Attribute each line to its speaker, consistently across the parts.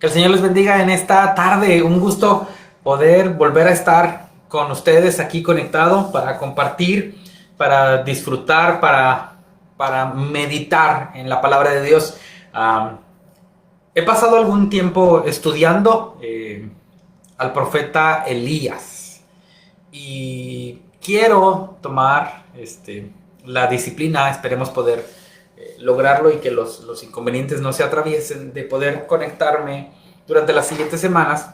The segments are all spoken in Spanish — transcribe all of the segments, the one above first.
Speaker 1: Que el Señor les bendiga en esta tarde. Un gusto poder volver a estar con ustedes aquí conectado para compartir, para disfrutar, para meditar en la palabra de Dios. He pasado algún tiempo estudiando al profeta Elías y quiero tomar la disciplina, esperemos poder lograrlo y que los inconvenientes no se atraviesen, de poder conectarme durante las siguientes semanas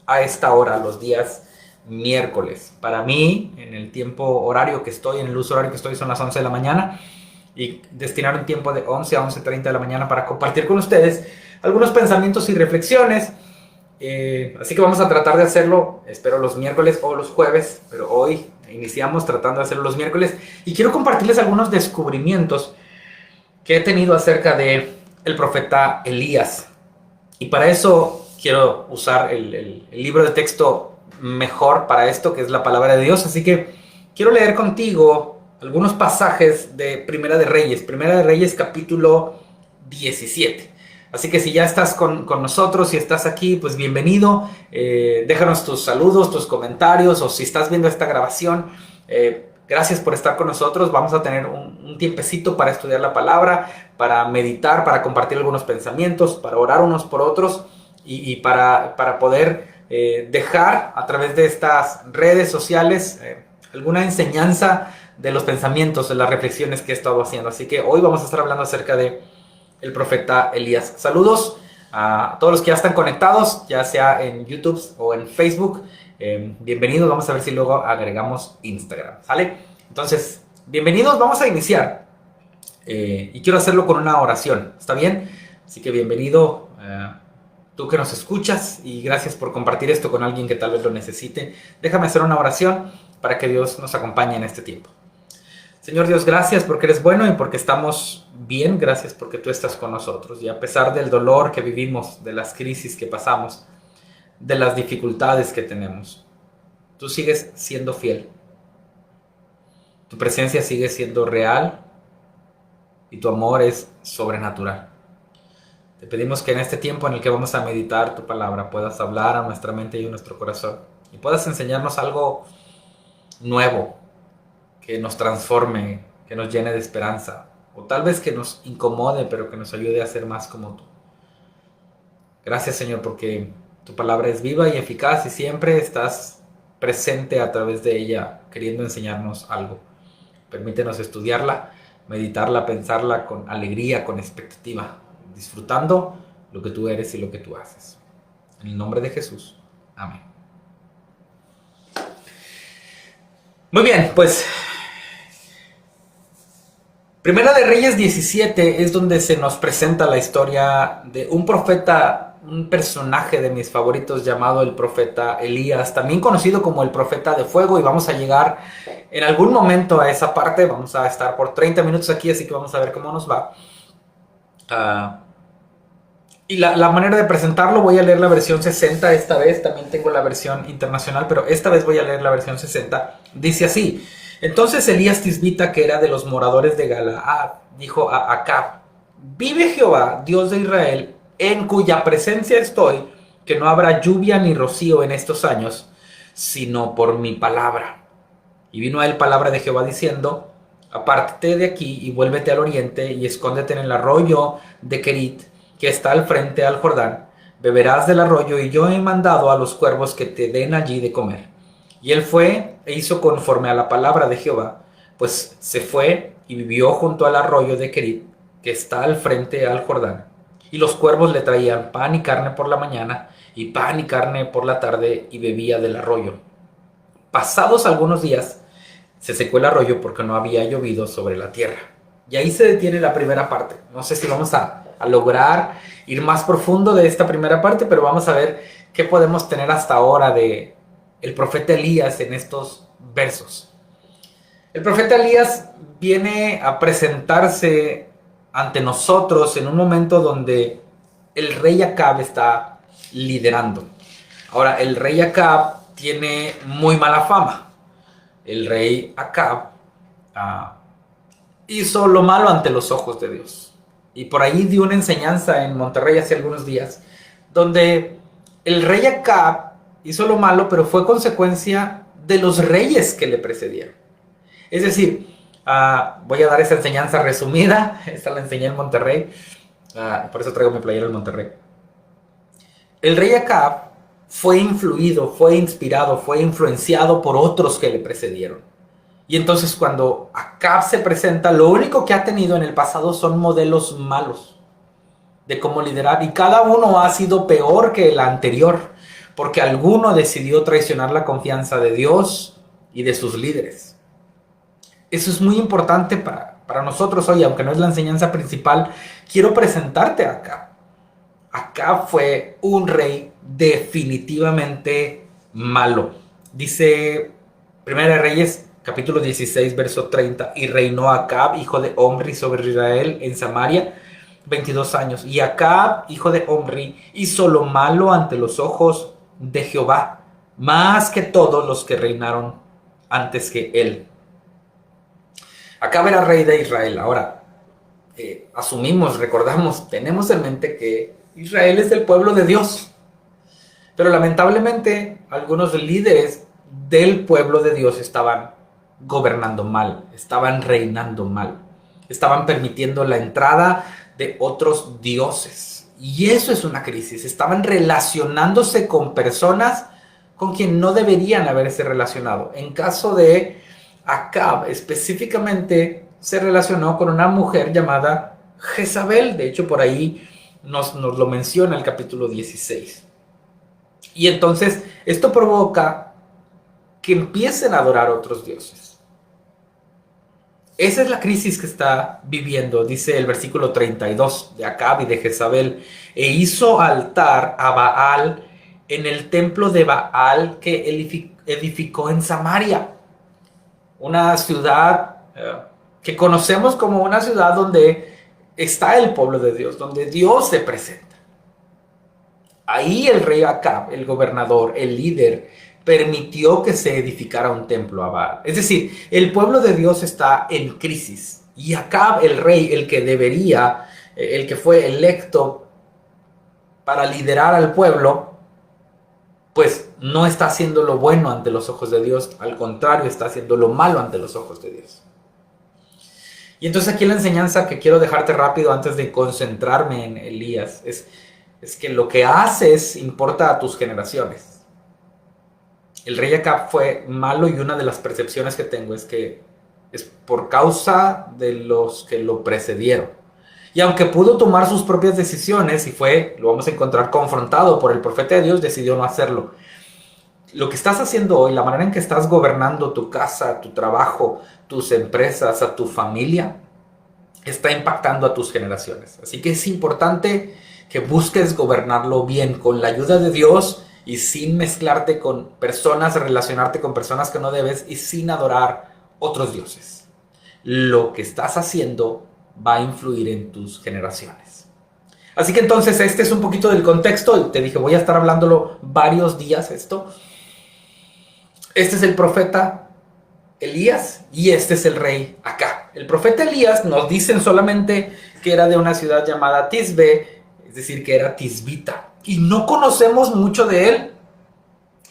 Speaker 1: a esta hora, los días miércoles. Para mí, en el tiempo horario que estoy, en el uso horario que estoy, son las 11 de la mañana, y destinar un tiempo de 11 a 11:30 de la mañana para compartir con ustedes algunos pensamientos y reflexiones. Así que vamos a tratar de hacerlo, espero los miércoles o los jueves, pero hoy iniciamos tratando de hacerlo los miércoles, y quiero compartirles algunos descubrimientos que he tenido acerca de el profeta Elías. Y para eso quiero usar el libro de texto mejor para esto, que es la palabra de Dios. Así que quiero leer contigo algunos pasajes de Primera de Reyes capítulo 17. Así que si ya estás con nosotros, si estás aquí, pues bienvenido. Déjanos tus saludos, tus comentarios, o si estás viendo esta grabación, gracias por estar con nosotros. Vamos a tener un tiempecito para estudiar la palabra, para meditar, para compartir algunos pensamientos, para orar unos por otros y para poder dejar a través de estas redes sociales alguna enseñanza de los pensamientos, de las reflexiones que he estado haciendo. Así que hoy vamos a estar hablando acerca de el profeta Elías. Saludos a todos los que ya están conectados, ya sea en YouTube o en Facebook. Bienvenidos, vamos a ver si luego agregamos Instagram, ¿sale? Entonces, bienvenidos, vamos a iniciar. Y quiero hacerlo con una oración, ¿está bien? Así que bienvenido tú que nos escuchas, y gracias por compartir esto con alguien que tal vez lo necesite. Déjame hacer una oración para que Dios nos acompañe en este tiempo. Señor Dios, gracias porque eres bueno y porque estamos bien. Gracias porque tú estás con nosotros. Y a pesar del dolor que vivimos, de las crisis que pasamos, de las dificultades que tenemos, tú sigues siendo fiel. Tu presencia sigue siendo real y tu amor es sobrenatural. Te pedimos que en este tiempo en el que vamos a meditar tu palabra puedas hablar a nuestra mente y a nuestro corazón, y puedas enseñarnos algo nuevo, que nos transforme, que nos llene de esperanza, o tal vez que nos incomode, pero que nos ayude a ser más como tú. Gracias, Señor, porque tu palabra es viva y eficaz y siempre estás presente a través de ella, queriendo enseñarnos algo. Permítenos estudiarla, meditarla, pensarla con alegría, con expectativa, disfrutando lo que tú eres y lo que tú haces. En el nombre de Jesús. Amén. Muy bien, pues Primera de Reyes 17 es donde se nos presenta la historia de un profeta, un personaje de mis favoritos llamado el profeta Elías, también conocido como el profeta de fuego, y vamos a llegar en algún momento a esa parte. Vamos a estar por 30 minutos aquí, así que vamos a ver cómo nos va. Y la manera de presentarlo, voy a leer la versión 60 esta vez. También tengo la versión internacional, pero esta vez voy a leer la versión 60. Dice así: entonces Elías Tisbita, que era de los moradores de Galaad, dijo a Acab: vive Jehová, Dios de Israel, en cuya presencia estoy, que no habrá lluvia ni rocío en estos años, sino por mi palabra. Y vino a él palabra de Jehová diciendo: apártate de aquí y vuélvete al oriente y escóndete en el arroyo de Querit, que está al frente al Jordán. Beberás del arroyo, y yo he mandado a los cuervos que te den allí de comer. Y él fue e hizo conforme a la palabra de Jehová, pues se fue y vivió junto al arroyo de Querit, que está al frente al Jordán. Y los cuervos le traían pan y carne por la mañana, y pan y carne por la tarde, y bebía del arroyo. Pasados algunos días, se secó el arroyo porque no había llovido sobre la tierra. Y ahí se detiene la primera parte. No sé si vamos a lograr ir más profundo de esta primera parte, pero vamos a ver qué podemos tener hasta ahora de el profeta Elías en estos versos. El profeta Elías viene a presentarse ante nosotros en un momento donde el rey Acab está liderando. Ahora, el rey Acab tiene muy mala fama. El rey Acab hizo lo malo ante los ojos de Dios. Y por ahí dio una enseñanza en Monterrey hace algunos días donde el rey Acab hizo lo malo, pero fue consecuencia de los reyes que le precedieron. Es decir, voy a dar esa enseñanza resumida, esta la enseñé en Monterrey, por eso traigo mi playera en Monterrey. El rey Acab fue influido, fue inspirado, fue influenciado por otros que le precedieron. Y entonces cuando Acab se presenta, lo único que ha tenido en el pasado son modelos malos de cómo liderar. Y cada uno ha sido peor que el anterior, porque alguno decidió traicionar la confianza de Dios y de sus líderes. Eso es muy importante para nosotros hoy, aunque no es la enseñanza principal. Quiero presentarte a Acab. Acab fue un rey definitivamente malo. Dice 1 Reyes, capítulo 16, verso 30. Y reinó Acab, hijo de Omri, sobre Israel en Samaria 22 años. Y Acab, hijo de Omri, hizo lo malo ante los ojos de Jehová, más que todos los que reinaron antes que él. Acab era rey de Israel. Ahora, asumimos, recordamos, tenemos en mente que Israel es el pueblo de Dios. Pero lamentablemente algunos líderes del pueblo de Dios estaban gobernando mal, estaban reinando mal, estaban permitiendo la entrada de otros dioses. Y eso es una crisis. Estaban relacionándose con personas con quien no deberían haberse relacionado. En caso de Acab, específicamente, se relacionó con una mujer llamada Jezabel. De hecho, por ahí nos lo menciona el capítulo 16. Y entonces esto provoca que empiecen a adorar otros dioses. Esa es la crisis que está viviendo, dice el versículo 32 de Acab y de Jezabel. E hizo altar a Baal en el templo de Baal que edificó en Samaria, una ciudad que conocemos como una ciudad donde está el pueblo de Dios, donde Dios se presenta. Ahí el rey Acab, el gobernador, el líder, permitió que se edificara un templo a Baal. Es decir, el pueblo de Dios está en crisis. Y Acab, el rey, el que debería, el que fue electo para liderar al pueblo, pues no está haciendo lo bueno ante los ojos de Dios. Al contrario, está haciendo lo malo ante los ojos de Dios. Y entonces aquí la enseñanza que quiero dejarte rápido antes de concentrarme en Elías es que lo que haces importa a tus generaciones. El rey Acab fue malo y una de las percepciones que tengo es que es por causa de los que lo precedieron. Y aunque pudo tomar sus propias decisiones y lo vamos a encontrar confrontado por el profeta de Dios, decidió no hacerlo. Lo que estás haciendo hoy, la manera en que estás gobernando tu casa, tu trabajo, tus empresas, a tu familia, está impactando a tus generaciones. Así que es importante que busques gobernarlo bien, con la ayuda de Dios y sin mezclarte con personas, relacionarte con personas que no debes y sin adorar otros dioses. Lo que estás haciendo va a influir en tus generaciones. Así que entonces este es un poquito del contexto. Te dije, voy a estar hablándolo varios días esto. Este es el profeta Elías y este es el rey Acab. El profeta Elías nos dicen solamente que era de una ciudad llamada Tisbe, es decir, que era tisbita. Y no conocemos mucho de él,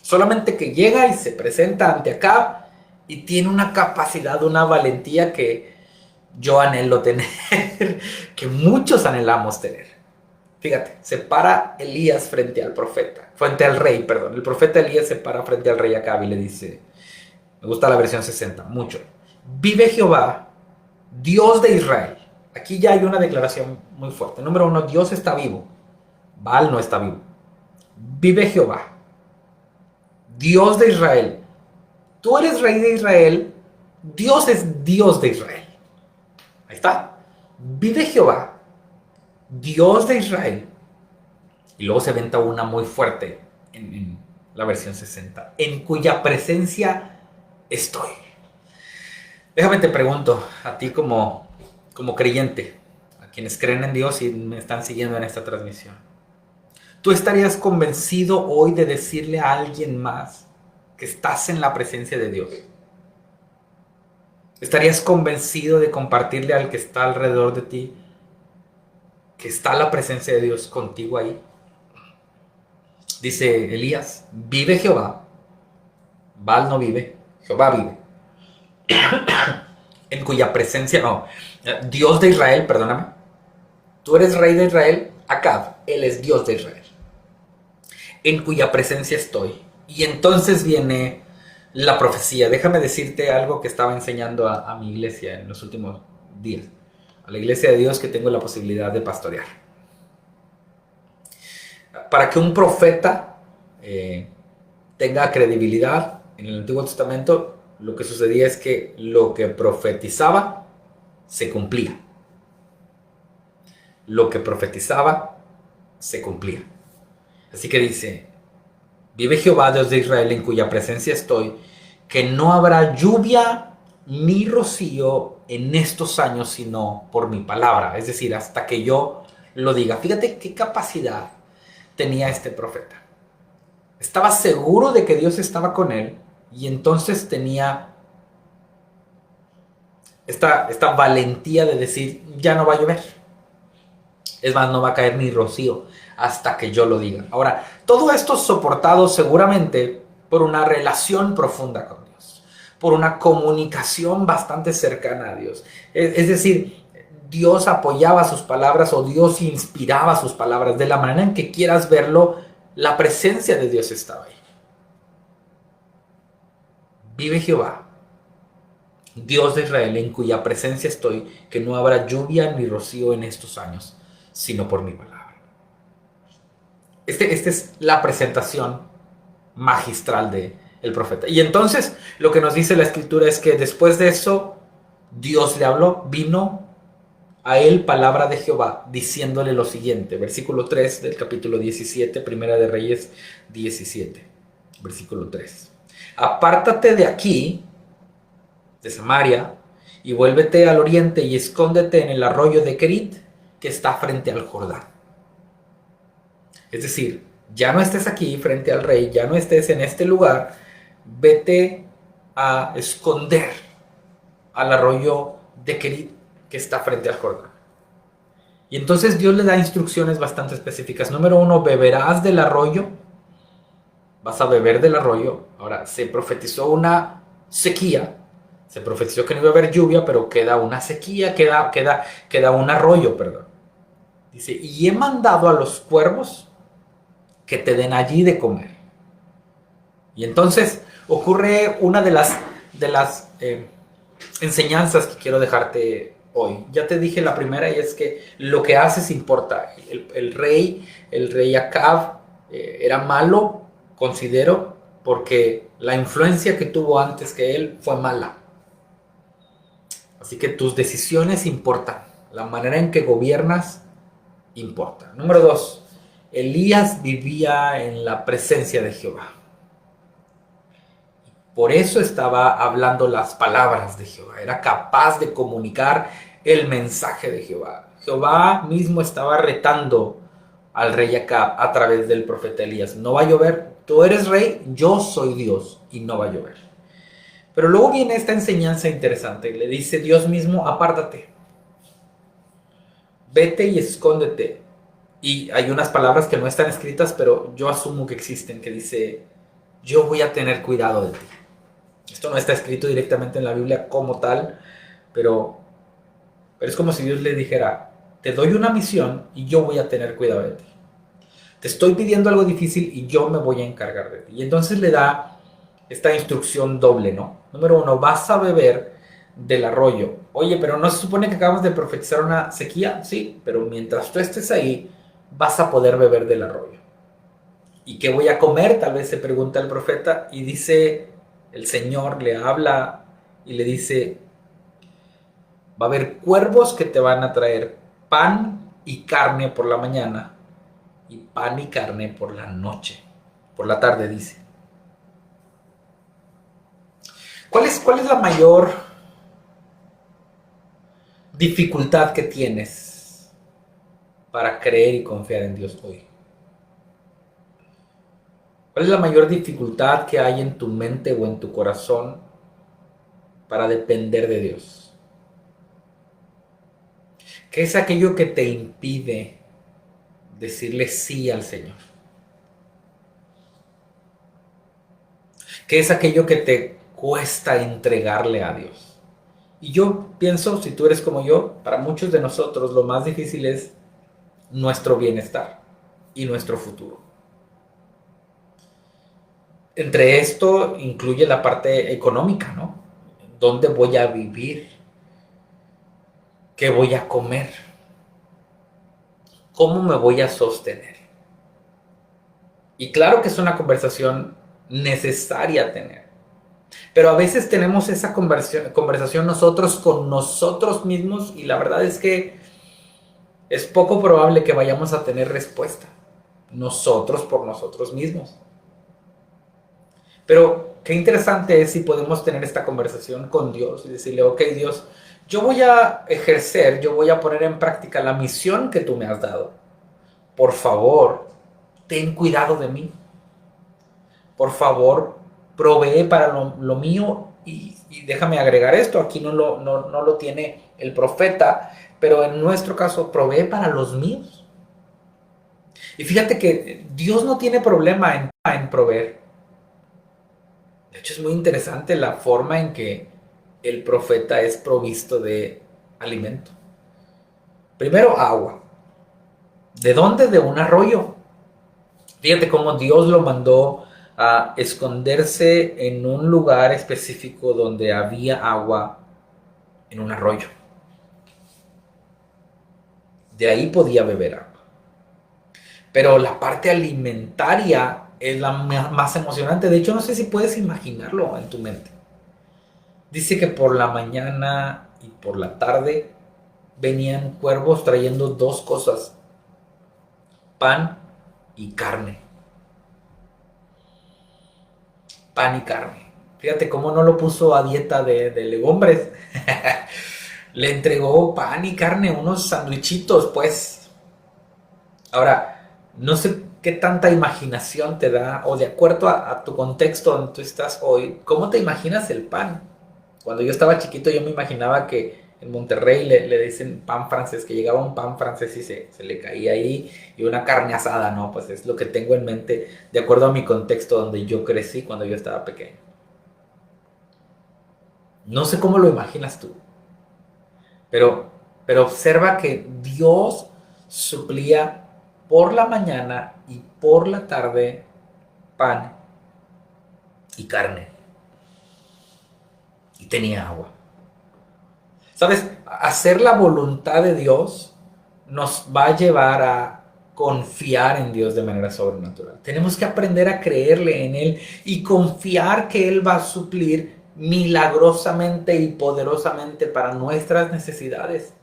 Speaker 1: solamente que llega y se presenta ante Acab y tiene una capacidad, una valentía que yo anhelo tener, que muchos anhelamos tener. Fíjate, se para Elías frente al rey. El profeta Elías se para frente al rey Acab y le dice, me gusta la versión 60, mucho. Vive Jehová, Dios de Israel. Aquí ya hay una declaración muy fuerte. Número 1, Dios está vivo. Baal no está vivo. Vive Jehová, Dios de Israel. Tú eres rey de Israel. Dios es Dios de Israel. Ahí está. Vive Jehová, Dios de Israel. Y luego se aventa una muy fuerte en la versión 60. En cuya presencia estoy. Déjame te pregunto a ti como creyente, a quienes creen en Dios y me están siguiendo en esta transmisión. ¿Tú estarías convencido hoy de decirle a alguien más que estás en la presencia de Dios? ¿Estarías convencido de compartirle al que está alrededor de ti que está la presencia de Dios contigo ahí? Dice Elías, vive Jehová, Baal no vive, Jehová vive, en cuya presencia, no, Dios de Israel, perdóname, tú eres rey de Israel, Acab, él es Dios de Israel, en cuya presencia estoy. Y entonces viene la profecía. Déjame decirte algo que estaba enseñando a mi iglesia en los últimos días, a la iglesia de Dios que tengo la posibilidad de pastorear. Para que un profeta tenga credibilidad en el Antiguo Testamento, lo que sucedía es que lo que profetizaba se cumplía. Lo que profetizaba se cumplía. Así que dice, vive Jehová, Dios de Israel, en cuya presencia estoy, que no habrá lluvia ni rocío en estos años, sino por mi palabra. Es decir, hasta que yo lo diga. Fíjate qué capacidad tenía este profeta. Estaba seguro de que Dios estaba con él y entonces tenía esta valentía de decir, ya no va a llover. Es más, no va a caer ni rocío hasta que yo lo diga. Ahora, todo esto soportado seguramente por una relación profunda con Dios, por una comunicación bastante cercana a Dios. Es decir, Dios apoyaba sus palabras o Dios inspiraba sus palabras. De la manera en que quieras verlo, la presencia de Dios estaba ahí. Vive Jehová, Dios de Israel, en cuya presencia estoy, que no habrá lluvia ni rocío en estos años, sino por mi palabra. Esta es la presentación magistral del profeta. Y entonces lo que nos dice la escritura es que después de eso, Dios le habló, vino a él palabra de Jehová, diciéndole lo siguiente, versículo 3 del capítulo 17, Primera de Reyes 17, versículo 3. Apártate de aquí, de Samaria, y vuélvete al oriente y escóndete en el arroyo de Kerit, que está frente al Jordán. Es decir, ya no estés aquí frente al rey, ya no estés en este lugar, vete a esconder al arroyo de Kerit, que está frente al Jordán. Y entonces Dios le da instrucciones bastante específicas. Número 1, beberás del arroyo, vas a beber del arroyo. Ahora, se profetizó una sequía, se profetizó que no iba a haber lluvia, pero queda una sequía, queda un arroyo, perdón. Dice, y he mandado a los cuervos que te den allí de comer. Y entonces ocurre una de las enseñanzas que quiero dejarte hoy. Ya te dije la primera, y es que lo que haces importa. El rey Acab era malo, considero, porque la influencia que tuvo antes que él fue mala. Así que tus decisiones importan. La manera en que gobiernas importa. Número 2. Elías vivía en la presencia de Jehová. Por eso estaba hablando las palabras de Jehová. Era capaz de comunicar el mensaje de Jehová. Jehová mismo estaba retando al rey Acab a través del profeta Elías. No va a llover. Tú eres rey, yo soy Dios y no va a llover. Pero luego viene esta enseñanza interesante. Le dice Dios mismo, apártate. Vete y escóndete. Y hay unas palabras que no están escritas, pero yo asumo que existen, que dice, yo voy a tener cuidado de ti. Esto no está escrito directamente en la Biblia como tal, pero es como si Dios le dijera, te doy una misión y yo voy a tener cuidado de ti. Te estoy pidiendo algo difícil y yo me voy a encargar de ti. Y entonces le da esta instrucción doble, ¿no? Número 1, vas a beber del arroyo. Oye, pero ¿no se supone que acabamos de profetizar una sequía? Sí, pero mientras tú estés ahí, vas a poder beber del arroyo. ¿Y qué voy a comer? Tal vez se pregunta el profeta y dice, el Señor le habla y le dice, va a haber cuervos que te van a traer pan y carne por la mañana y pan y carne por la noche, por la tarde dice. ¿Cuál es la mayor dificultad que tienes para creer y confiar en Dios hoy? ¿Cuál es la mayor dificultad que hay en tu mente o en tu corazón para depender de Dios? ¿Qué es aquello que te impide decirle sí al Señor? ¿Qué es aquello que te cuesta entregarle a Dios? Y yo pienso, si tú eres como yo, para muchos de nosotros lo más difícil es nuestro bienestar y nuestro futuro. Entre esto incluye la parte económica, ¿no? ¿Dónde voy a vivir? ¿Qué voy a comer? ¿Cómo me voy a sostener? Y claro que es una conversación necesaria tener. Pero a veces tenemos esa conversación nosotros con nosotros mismos y la verdad es que es poco probable que vayamos a tener respuesta. Nosotros por nosotros mismos. Pero qué interesante es si podemos tener esta conversación con Dios y decirle, ok Dios, yo voy a ejercer, yo voy a poner en práctica la misión que tú me has dado. Por favor, ten cuidado de mí. Por favor, provee para lo mío y déjame agregar esto, aquí no lo tiene el profeta, pero en nuestro caso, provee para los míos. Y fíjate que Dios no tiene problema en proveer. De hecho, es muy interesante la forma en que el profeta es provisto de alimento. Primero, agua. ¿De dónde? De un arroyo. Fíjate cómo Dios lo mandó a esconderse en un lugar específico donde había agua en un arroyo. De ahí podía beber agua. Pero la parte alimentaria es la más emocionante. De hecho, no sé si puedes imaginarlo en tu mente. Dice que por la mañana y por la tarde venían cuervos trayendo dos cosas: pan y carne. Pan y carne. Fíjate cómo no lo puso a dieta de legumbres. Le entregó pan y carne, unos sandwichitos, pues. Ahora, no sé qué tanta imaginación te da, o de acuerdo a tu contexto donde tú estás hoy, ¿cómo te imaginas el pan? Cuando yo estaba chiquito, yo me imaginaba que en Monterrey le dicen pan francés, que llegaba un pan francés y se le caía ahí, y una carne asada, ¿no? Pues es lo que tengo en mente, de acuerdo a mi contexto donde yo crecí cuando yo estaba pequeño. No sé cómo lo imaginas tú, pero, pero observa que Dios suplía por la mañana y por la tarde pan y carne, y tenía agua. ¿Sabes? Hacer la voluntad de Dios nos va a llevar a confiar en Dios de manera sobrenatural. Tenemos que aprender a creerle en Él y confiar que Él va a suplir milagrosamente y poderosamente para nuestras necesidades.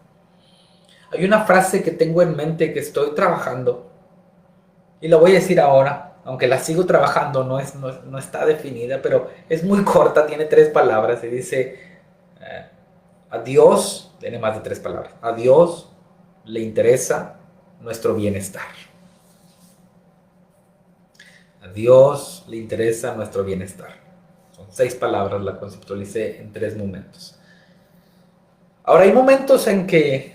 Speaker 1: Hay una frase que tengo en mente que estoy trabajando y la voy a decir ahora, aunque la sigo trabajando, no está definida, pero es muy corta, tiene 3 palabras y dice, a Dios, tiene más de 3 palabras, a Dios le interesa nuestro bienestar. A Dios le interesa nuestro bienestar. Son 6 palabras, la conceptualicé en 3 momentos. Ahora hay momentos en que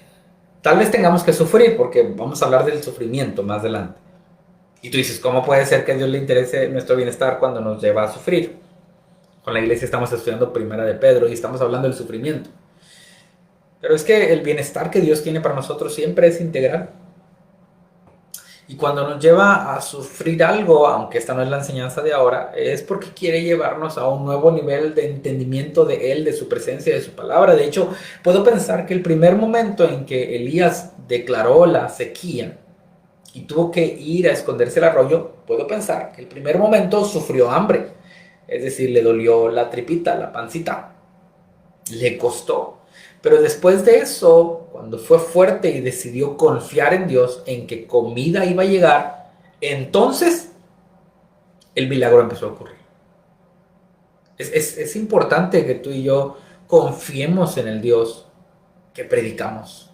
Speaker 1: tal vez tengamos que sufrir, porque vamos a hablar del sufrimiento más adelante. Y tú dices, ¿cómo puede ser que a Dios le interese nuestro bienestar cuando nos lleva a sufrir? Con la iglesia estamos estudiando Primera de Pedro y estamos hablando del sufrimiento. Pero es que el bienestar que Dios tiene para nosotros siempre es integral. Y cuando nos lleva a sufrir algo, aunque esta no es la enseñanza de ahora, es porque quiere llevarnos a un nuevo nivel de entendimiento de Él, de su presencia, de su palabra. De hecho, puedo pensar que el primer momento en que Elías declaró la sequía y tuvo que ir a esconderse al arroyo, puedo pensar que el primer momento sufrió hambre. Es decir, le dolió la tripita, la pancita. Le costó. Pero después de eso, cuando fue fuerte y decidió confiar en Dios, en que comida iba a llegar, entonces el milagro empezó a ocurrir. Es importante que tú y yo confiemos en el Dios que predicamos.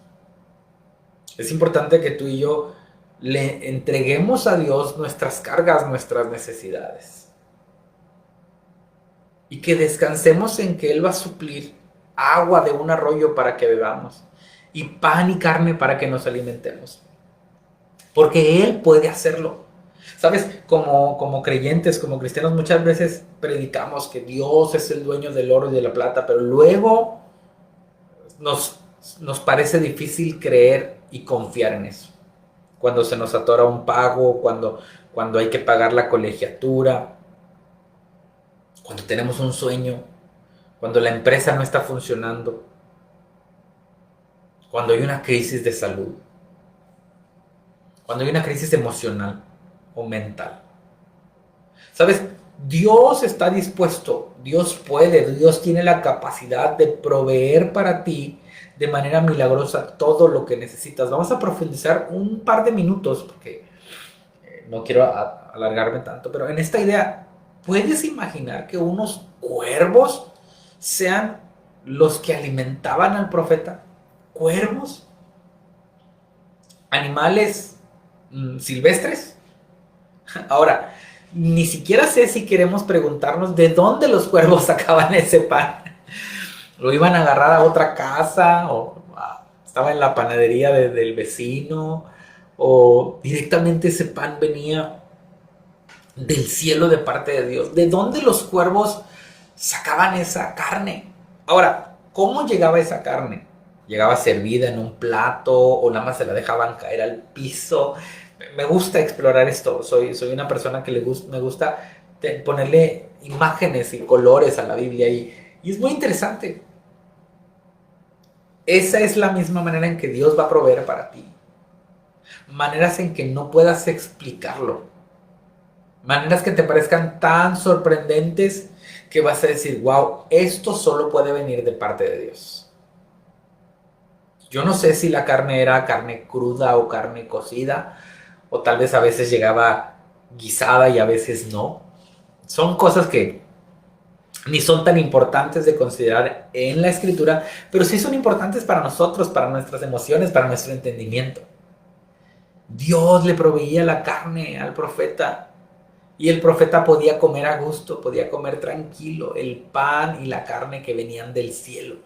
Speaker 1: Es importante que tú y yo le entreguemos a Dios nuestras cargas, nuestras necesidades. Y que descansemos en que Él va a suplir agua de un arroyo para que bebamos y pan y carne para que nos alimentemos, porque Él puede hacerlo. Sabes, como creyentes, como cristianos, muchas veces predicamos que Dios es el dueño del oro y de la plata, pero luego nos, nos parece difícil creer y confiar en eso. Cuando se nos atora un pago, cuando hay que pagar la colegiatura, cuando tenemos un sueño, cuando la empresa no está funcionando, cuando hay una crisis de salud, cuando hay una crisis emocional o mental. ¿Sabes? Dios está dispuesto, Dios puede, Dios tiene la capacidad de proveer para ti de manera milagrosa todo lo que necesitas. Vamos a profundizar un par de minutos porque no quiero alargarme tanto, pero en esta idea, ¿puedes imaginar que unos cuervos sean los que alimentaban al profeta? ¿Cuervos? ¿Animales silvestres? Ahora, ni siquiera sé si queremos preguntarnos de dónde los cuervos sacaban ese pan. ¿Lo iban a agarrar a otra casa? ¿O estaba en la panadería del vecino? ¿O directamente ese pan venía del cielo de parte de Dios? ¿De dónde los cuervos sacaban esa carne? Ahora, ¿cómo llegaba esa carne? ¿Llegaba servida en un plato o nada más se la dejaban caer al piso? Me gusta explorar esto. Soy una persona que me gusta ponerle imágenes y colores a la Biblia y es muy interesante. Esa es la misma manera en que Dios va a proveer para ti. Maneras en que no puedas explicarlo. Maneras que te parezcan tan sorprendentes que vas a decir, wow, esto solo puede venir de parte de Dios. Yo no sé si la carne era carne cruda o carne cocida, o tal vez a veces llegaba guisada y a veces no. Son cosas que ni son tan importantes de considerar en la escritura, pero sí son importantes para nosotros, para nuestras emociones, para nuestro entendimiento. Dios le proveía la carne al profeta y el profeta podía comer a gusto, podía comer tranquilo el pan y la carne que venían del cielo.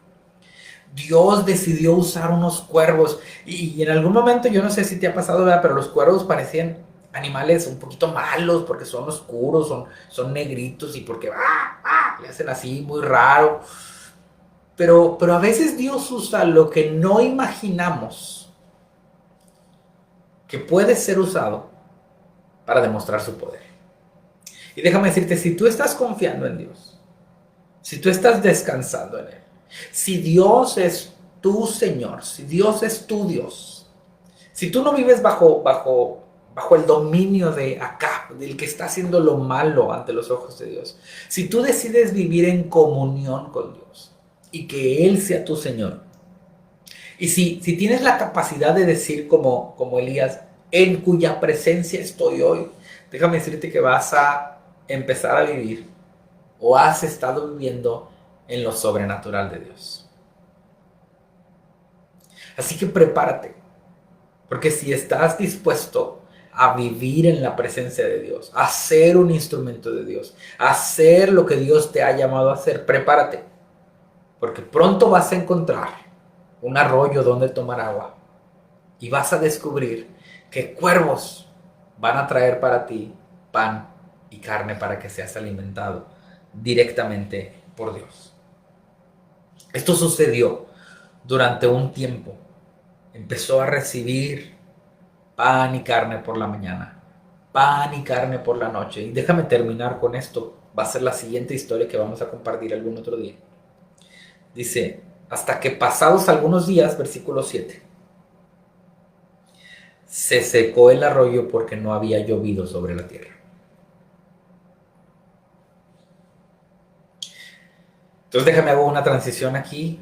Speaker 1: Dios decidió usar unos cuervos y en algún momento, yo no sé si te ha pasado, ¿verdad? Pero los cuervos parecían animales un poquito malos porque son oscuros, son negritos y porque le hacen así muy raro. Pero a veces Dios usa lo que no imaginamos que puede ser usado para demostrar su poder. Y déjame decirte, si tú estás confiando en Dios, si tú estás descansando en Él, si Dios es tu Señor, si Dios es tu Dios, si tú no vives bajo el dominio de Acab, del que está haciendo lo malo ante los ojos de Dios, si tú decides vivir en comunión con Dios y que Él sea tu Señor, y si tienes la capacidad de decir como Elías, en cuya presencia estoy hoy, déjame decirte que vas a empezar a vivir o has estado viviendo en lo sobrenatural de Dios. Así que prepárate, porque si estás dispuesto a vivir en la presencia de Dios, a ser un instrumento de Dios, a hacer lo que Dios te ha llamado a hacer, prepárate, porque pronto vas a encontrar un arroyo donde tomar agua y vas a descubrir que cuervos van a traer para ti pan y carne para que seas alimentado directamente por Dios. Esto sucedió durante un tiempo. Empezó a recibir pan y carne por la mañana, pan y carne por la noche. Y déjame terminar con esto. Va a ser la siguiente historia que vamos a compartir algún otro día. Dice, hasta que pasados algunos días, versículo 7, se secó el arroyo porque no había llovido sobre la tierra. Entonces déjame hago una transición aquí.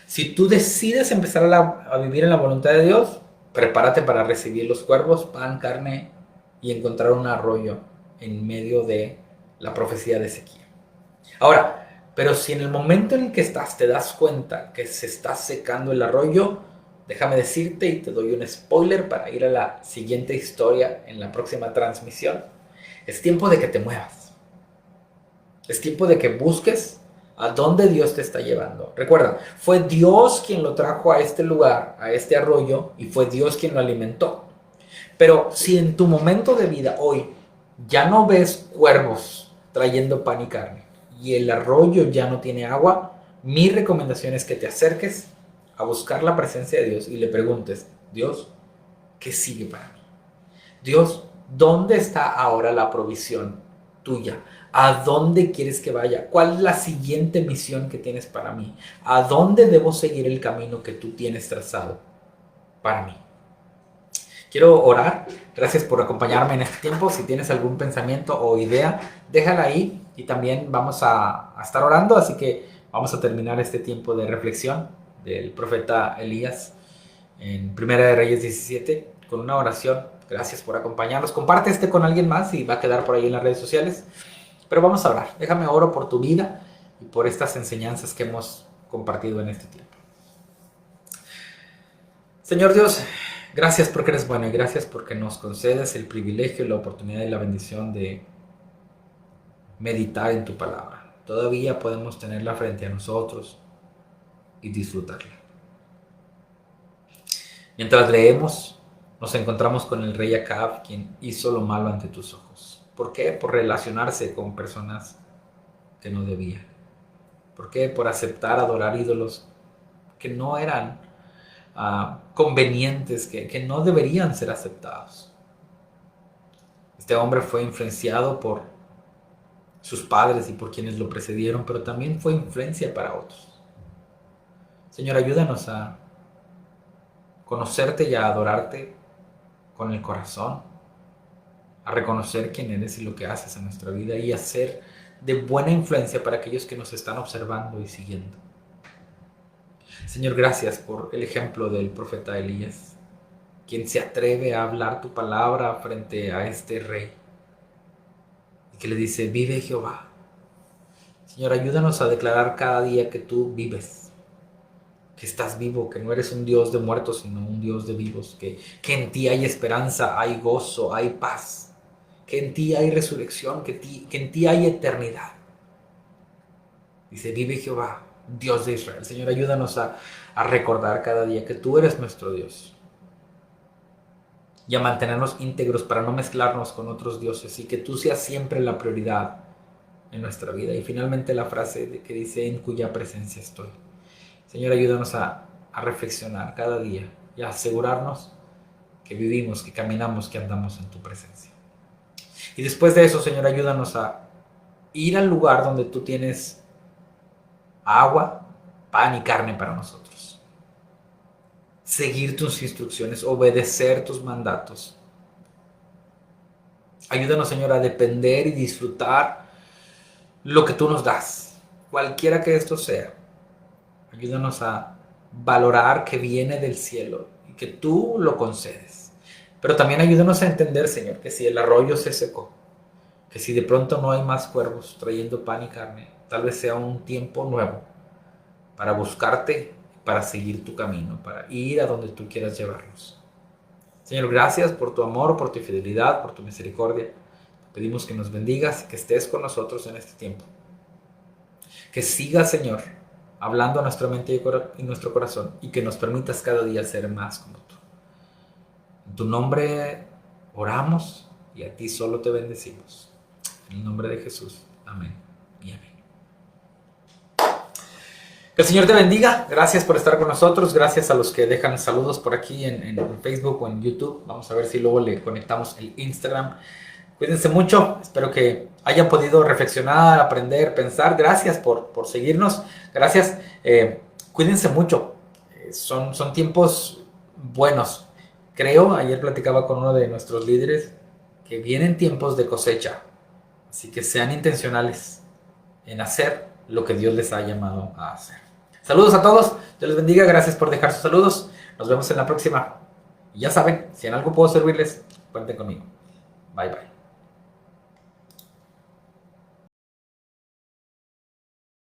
Speaker 1: Si tú decides empezar a vivir en la voluntad de Dios, prepárate para recibir los cuervos, pan, carne y encontrar un arroyo en medio de la profecía de Ezequiel. Ahora, pero si en el momento en el que estás te das cuenta que se está secando el arroyo, déjame decirte y te doy un spoiler para ir a la siguiente historia en la próxima transmisión. Es tiempo de que te muevas. Es tiempo de que busques a dónde Dios te está llevando. Recuerda, fue Dios quien lo trajo a este lugar, a este arroyo, y fue Dios quien lo alimentó. Pero si en tu momento de vida hoy ya no ves cuervos trayendo pan y carne y el arroyo ya no tiene agua, mi recomendación es que te acerques a buscar la presencia de Dios y le preguntes, Dios, ¿qué sigue para mí? Dios, ¿dónde está ahora la provisión tuya? ¿A dónde quieres que vaya? ¿Cuál es la siguiente misión que tienes para mí? ¿A dónde debo seguir el camino que tú tienes trazado para mí? Quiero orar. Gracias por acompañarme en este tiempo. Si tienes algún pensamiento o idea, déjala ahí y también vamos a estar orando. Así que vamos a terminar este tiempo de reflexión del profeta Elías en Primera de Reyes 17 con una oración. Gracias por acompañarnos. Comparte este con alguien más y va a quedar por ahí en las redes sociales. Pero vamos a orar. Déjame oro por tu vida y por estas enseñanzas que hemos compartido en este tiempo. Señor Dios, gracias porque eres bueno y gracias porque nos concedes el privilegio, la oportunidad y la bendición de meditar en tu palabra. Todavía podemos tenerla frente a nosotros y disfrutarla. Mientras leemos, nos encontramos con el rey Acab, quien hizo lo malo ante tus ojos. ¿Por qué? Por relacionarse con personas que no debía. ¿Por qué? Por aceptar adorar ídolos que no eran convenientes, que no deberían ser aceptados. Este hombre fue influenciado por sus padres y por quienes lo precedieron, pero también fue influencia para otros. Señor, ayúdanos a conocerte y a adorarte con el corazón, a reconocer quién eres y lo que haces en nuestra vida y a ser de buena influencia para aquellos que nos están observando y siguiendo. Señor, gracias por el ejemplo del profeta Elías, quien se atreve a hablar tu palabra frente a este rey y que le dice, vive Jehová. Señor, ayúdanos a declarar cada día que tú vives, que estás vivo, que no eres un Dios de muertos, sino un Dios de vivos, que en ti hay esperanza, hay gozo, hay paz, que en ti hay resurrección, que en ti hay eternidad. Dice, vive Jehová, Dios de Israel. Señor, ayúdanos a recordar cada día que tú eres nuestro Dios y a mantenernos íntegros para no mezclarnos con otros dioses y que tú seas siempre la prioridad en nuestra vida. Y finalmente la frase que dice, en cuya presencia estoy. Señor, ayúdanos a reflexionar cada día y a asegurarnos que vivimos, que caminamos, que andamos en tu presencia. Y después de eso, Señor, ayúdanos a ir al lugar donde tú tienes agua, pan y carne para nosotros. Seguir tus instrucciones, obedecer tus mandatos. Ayúdanos, Señor, a depender y disfrutar lo que tú nos das, cualquiera que esto sea. Ayúdanos a valorar que viene del cielo y que tú lo concedes. Pero también ayúdanos a entender, Señor, que si el arroyo se secó, que si de pronto no hay más cuervos trayendo pan y carne, tal vez sea un tiempo nuevo para buscarte, para seguir tu camino, para ir a donde tú quieras llevarnos. Señor, gracias por tu amor, por tu fidelidad, por tu misericordia. Te pedimos que nos bendigas y que estés con nosotros en este tiempo. Que sigas, Señor, hablando a nuestra mente y nuestro corazón y que nos permitas cada día ser más como tú. En tu nombre oramos y a ti solo te bendecimos. En el nombre de Jesús. Amén y amén. Que el Señor te bendiga. Gracias por estar con nosotros. Gracias a los que dejan saludos por aquí en Facebook o en YouTube. Vamos a ver si luego le conectamos el Instagram. Cuídense mucho. Espero que hayan podido reflexionar, aprender, pensar. Gracias por seguirnos. Gracias. Cuídense mucho. Son tiempos buenos. Creo, ayer platicaba con uno de nuestros líderes, que vienen tiempos de cosecha. Así que sean intencionales en hacer lo que Dios les ha llamado a hacer. Saludos a todos. Dios les bendiga. Gracias por dejar sus saludos. Nos vemos en la próxima. Y ya saben, si en algo puedo servirles, cuenten conmigo. Bye, bye.